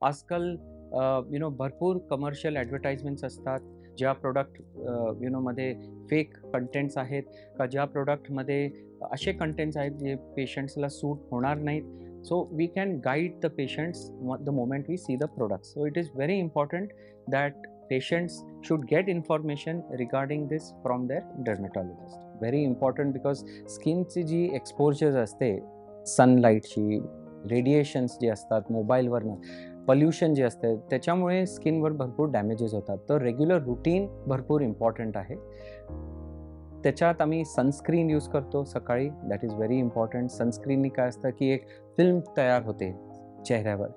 आजकाल भरपूर commercial advertisements असतात. ज्या प्रॉडक्ट मध्ये फेक कंटेंट्स आहेत का ज्या प्रॉडक्टमध्ये असे कंटेंट्स आहेत जे पेशंट्सला सूट होणार नाहीत. So we can guide the patients the moment we see the products. So it is very important that patients should get information regarding this from their dermatologist. Very important because स्किनची जी exposure असते, सनलाईटची, radiations जे असतात मोबाईलवरनं, pollution जे असतं त्याच्यामुळे स्किनवर भरपूर डॅमेजेस होतात. तर रेग्युलर रुटीन भरपूर इम्पॉर्टंट आहे. त्याच्यात आम्ही सनस्क्रीन यूज करतो सकाळी. That is very important. सनस्क्रीननी काय असतं की एक फिल्म तयार होते चेहऱ्यावर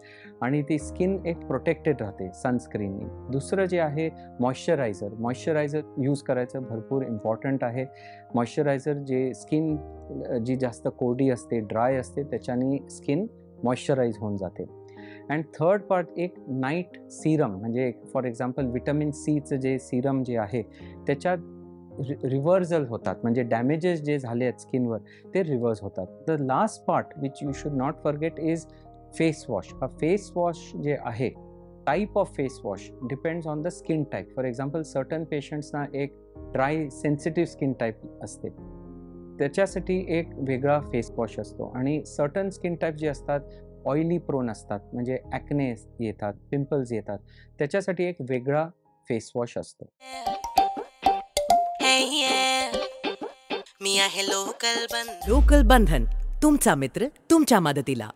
आणि ती स्किन एक प्रोटेक्टेड राहते सनस्क्रीननी. दुसरं जे आहे मॉइश्चरायझर यूज करायचं भरपूर इम्पॉर्टंट आहे. मॉइश्चरायझर जे स्किन जी जास्त कोरडी असते, ड्राय असते, त्याच्याने स्किन मॉइश्चराईज होऊन जाते. अँड थर्ड पार्ट एक नाईट सिरम, म्हणजे फॉर एक्झाम्पल विटॅमिन सीचं जे सिरम जे आहे त्याच्यात रिव्हर्सल होतात, म्हणजे डॅमेजेस जे झाले आहेत स्किनवर ते रिव्हर्स होतात. The last part which you should not forget is face wash. हा फेस वॉश जे आहे, type of face wash depends on the skin type. For example certain पेशंट्सना एक ड्राय सेन्सिटिव्ह स्किन टाईप असते, त्याच्यासाठी एक वेगळा फेस वॉश असतो. आणि सर्टन स्किन टाईप जे असतात ऑइली प्रोन असतात, म्हणजे ॲक्ने येतात, पिंपल्स येतात, त्याच्यासाठी एक वेगळा फेस वॉश असतो. लोकल बंधन, तुमचा मित्र तुमच्या मदतीला.